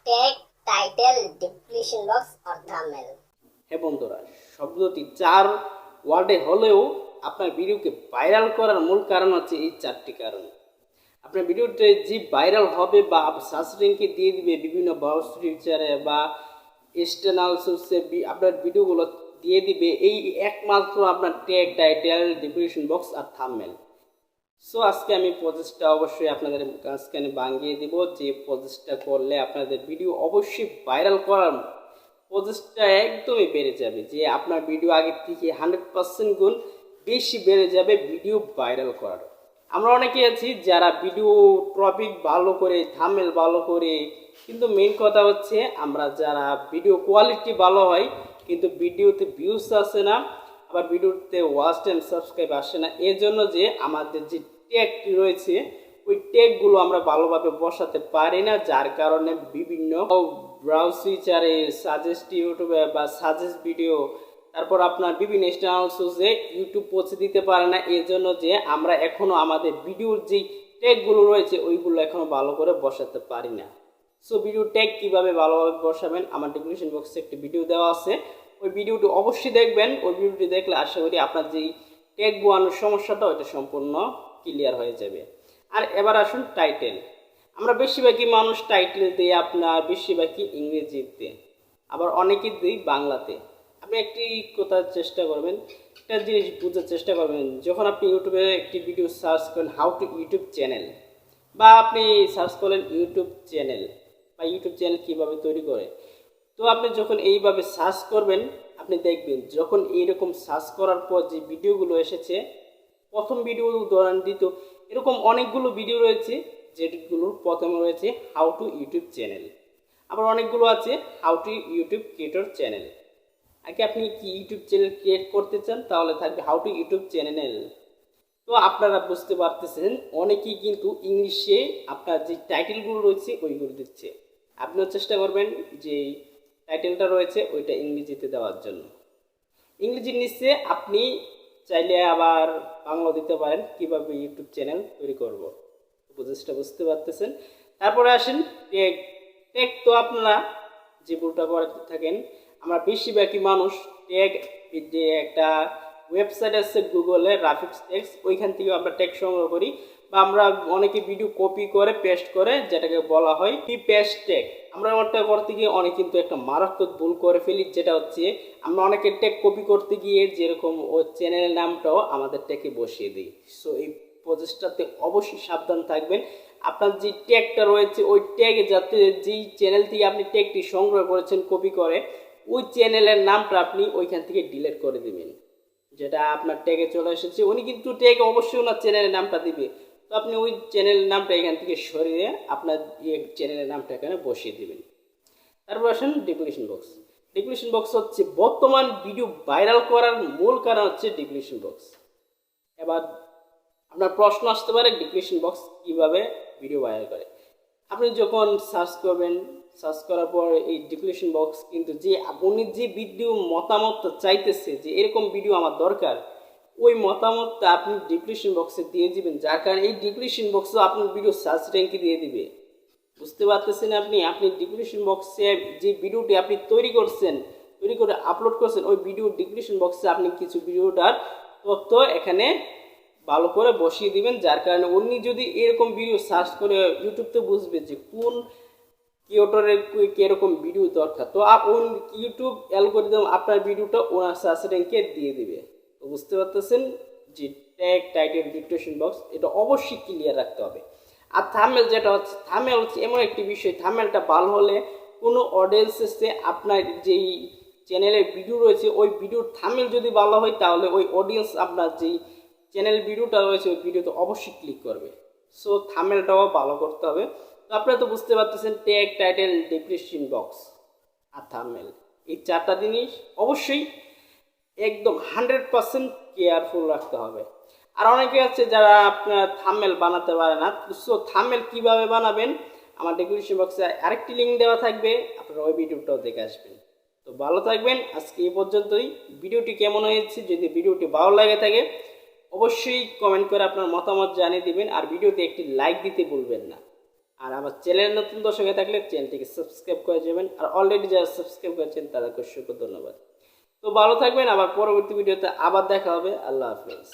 Tag, title, description box আর thumbnail. হ্যাঁ বন্ধুরা, শব্দটি 4 ওয়ার্ডে হলেও আপনার ভিডিওকে ভাইরাল করার মূল কারণ হচ্ছে এই 4টি কারণ। আপনার ভিডিওতে যে ভাইরাল হবে বা সার্চ র্যাঙ্কে দিয়ে দিবে বিভিন্ন ব্রাউজ ফিচারে বা এক্সটার্নাল সোর্সে আপনার ভিডিওগুলো দিয়ে দিবে এই একমাত্র আপনার ট্যাগ, টাইটেল, ডেসক্রিপশন বক্স আর থাম্বনেল। সো আজকে আমি প্রসেসটা অবশ্যই আপনাদের কাছখানে বানিয়ে দিব, যে প্রসেসটা করলে আপনাদের ভিডিও অবশ্যই ভাইরাল করার প্রসেসটা একদমই বেড়ে যাবে, যে আপনার ভিডিও আগের থেকে 100% গুণ বেশি বেড়ে যাবে ভিডিও ভাইরাল করার। আমরা অনেকে আছি যারা ভিডিও টপিক ভালো করে, থাম্বনেল ভালো করে, কিন্তু মেইন কথা হচ্ছে আমরা যারা ভিডিও কোয়ালিটি ভালো হয় কিন্তু ভিডিওতে ভিউজ আসে না, আবার ভিডিওতে ওয়াচ টাইম সাবস্ক্রাইব আসে না। এর জন্য যে আমাদের যে ট্যাগটি রয়েছে ওই ট্যাগগুলো আমরা ভালোভাবে বসাতে পারি না, যার কারণে বিভিন্ন ব্রাউজ ফিচারে, সাজেস্ট ইউটিউবে বা সাজেস্ট ভিডিও, তারপর আপনার বিভিন্ন এক্সটার্নাল সোর্সে ইউটিউব পৌঁছে দিতে পারে না। এর জন্য যে আমরা এখনও আমাদের ভিডিওর যেই ট্যাগগুলো রয়েছে ওইগুলো এখনও ভালো করে বসাতে পারি না। সো ভিডিও ট্যাগ কীভাবে ভালোভাবে বসাবেন আমার ডেসক্রিপশন বক্সে একটি ভিডিও দেওয়া আছে, ওই ভিডিওটি অবশ্যই দেখবেন। ওই ভিডিওটি দেখলে আশা করি আপনার যেই ট্যাগ বানানোর সমস্যাটা ওইটা সম্পূর্ণ ক্লিয়ার হয়ে যাবে। আর এবার আসুন টাইটেল। আমরা বেশিরভাগই মানুষ টাইটেল দিই আপনার বেশিরভাগই ইংরেজিতে, আবার অনেকেই দিই বাংলাতে। আপনি একটি কথা চেষ্টা করবেন, একটা জিনিস বোঝার চেষ্টা করবেন, যখন আপনি ইউটিউবে একটি ভিডিও সার্চ করেন হাউ টু ইউটিউব চ্যানেল, বা আপনি সার্চ করেন ইউটিউব চ্যানেল বা ইউটিউব চ্যানেল কীভাবে তৈরি করে, তো আপনি যখন এইভাবে সার্চ করবেন আপনি দেখবেন যখন এইরকম সার্চ করার পর যে ভিডিওগুলো এসেছে, প্রথম ভিডিও উদাহরণ দিত, এরকম অনেকগুলো ভিডিও রয়েছে যেগুলোর প্রথমে রয়েছে হাউ টু ইউটিউব চ্যানেল, আবার অনেকগুলো আছে how to YouTube creator channel. আগে আপনি কি ইউটিউব চ্যানেল ক্রিয়েট করতে চান তাহলে থাকবে হাউ টু ইউটিউব চ্যানেল। তো আপনারা বুঝতে পারতেছেন অনেকেই কিন্তু ইংলিশে আপনার যে টাইটেলগুলো রয়েছে ওইগুলো দিচ্ছে। আপনিও চেষ্টা করবেন যে টাইটেলটা রয়েছে ওইটা ইংরেজিতে দেওয়ার জন্য। ইংরেজির নিচে আপনি চাইলে আবার বাংলা দিতে পারেন কীভাবে ইউটিউব চ্যানেল তৈরি করব, প্রসেসটা বুঝতে পারতেছেন। তারপরে আসেন ট্যাগ। ট্যাগ তো আপনারা যে ভুলটা করে থাকেন, আমরা বেশিরভাগই মানুষ ট্যাগ, যে একটা ওয়েবসাইট আছে গুগলে গ্রাফিক্স ট্যাগস, ওইখান থেকে আমরা ট্যাগ সংগ্রহ করি, বা আমরা অনেকে ভিডিও কপি করে পেস্ট করে যেটাকে বলা হয় পেস্ট ট্যাগ। আমরা ওটা করতে গিয়ে অনেক কিন্তু একটা মারাত্মক ভুল করে ফেলি, যেটা হচ্ছে আমরা অনেকের ট্যাগ কপি করতে গিয়ে যেরকম ও চ্যানেলের নামটাও আমাদের ট্যাগে বসিয়ে দিই। সো এই প্রসেসটাতে অবশ্যই সাবধান থাকবেন। আপনার যে ট্যাগটা রয়েছে ওই ট্যাগে যাতে যেই চ্যানেল থেকে আপনি ট্যাগটি সংগ্রহ করেছেন কপি করে, ওই চ্যানেলের নামটা আপনি ওইখান থেকে ডিলিট করে দেবেন। যেটা আপনার ট্যাগে চলে এসেছে উনি কিন্তু ট্যাগে অবশ্যই ওনার চ্যানেলের নামটা দিবে, তো আপনি ওই চ্যানেলের নামটা এখান থেকে সরিয়ে আপনার চ্যানেলের নামটা এখানে বসিয়ে দেবেন। তারপর আসেন ডেসক্রিপশন বক্স। ডেসক্রিপশন বক্স হচ্ছে বর্তমান ভিডিও ভাইরাল করার মূল কারণ হচ্ছে ডেসক্রিপশন বক্স। এবার আপনার প্রশ্ন আসতে পারে ডেসক্রিপশন বক্স কীভাবে ভিডিও ভাইরাল করে। আপনি যখন সার্চ করবেন, সার্চ করার পর এই ডেসক্রিপশন বক্স কিন্তু যে আপনি যে ভিডিও মতামত চাইতেছে যে এরকম ভিডিও আমার দরকার, ওই মতামতটা আপনি ডেসক্রিপশন বক্সে দিয়ে দিবেন, যার কারণে এই ডেসক্রিপশন বক্সও আপনার ভিডিও সার্চ র্যাঙ্কে দিয়ে দিবে। বুঝতে পারতেছেন আপনি ডেসক্রিপশন বক্সে যে ভিডিওটি আপনি তৈরি করে আপলোড করছেন, ওই ভিডিও ডেসক্রিপশন বক্সে আপনি কিছু ভিডিওটার তথ্য এখানে ভালো করে বসিয়ে দিবেন, যার কারণে উনি যদি এরকম ভিডিও সার্চ করে ইউটিউবতে বুঝবে যে কোন ক্রিয়েটরের কীরকম ভিডিও দরকার, তো ইউটিউব অ্যালগরিদম আপনার ভিডিওটা ওনার সার্চ র্যাঙ্কে দিয়ে দিবে। তো বুঝতে পারতেছেন যে ট্যাগ, টাইটেল, ডেসক্রিপশন বক্স এটা অবশ্যই ক্লিয়ার রাখতে হবে। আর থাম্বনেল যেটা হচ্ছে, থাম্বনেল হচ্ছে এমন একটি বিষয়, থাম্বনেলটা ভালো হলে কোনো অডিয়েন্স এসে আপনার যেই চ্যানেলের ভিডিও রয়েছে ওই ভিডিওর থাম্বনেল যদি ভালো হয় তাহলে ওই অডিয়েন্স আপনার যেই চ্যানেল ভিডিওটা রয়েছে ওই ভিডিওতে অবশ্যই ক্লিক করবে। সো থাম্বনেলটাও ভালো করতে হবে। তো আপনারা তো বুঝতে পারতেছেন ট্যাগ, টাইটেল, ডেসক্রিপশন বক্স আর থাম্বনেল, এই 4টা জিনিস অবশ্যই একদম 100% কেয়ারফুল রাখতে হবে। আর অনেকে আছে যারা আপনার থাম্বনেল বানাতে পারে না। সো থাম্বনেল কীভাবে বানাবেন আমার ডেসক্রিপশন বক্সে আরেকটি লিঙ্ক দেওয়া থাকবে, আপনারা ওই ভিডিওটাও দেখে আসবেন। তো ভালো থাকবেন, আজকে এই পর্যন্তই। ভিডিওটি কেমন হয়েছে, যদি ভিডিওটি ভালো লাগে থাকে অবশ্যই কমেন্ট করে আপনার মতামত জানিয়ে দিবেন, আর ভিডিওতে একটি লাইক দিতে ভুলবেন না। আর আমার চ্যানেল নতুন দর্শক হয়ে থাকলে চ্যানেলটিকে সাবস্ক্রাইব করে যাবেন, আর অলরেডি যারা সাবস্ক্রাইব করেছেন তাদেরকে অসংখ্য ধন্যবাদ। তো ভালো থাকবেন, আবার পরবর্তী ভিডিওতে আবার দেখা হবে। আল্লাহ হাফেজ।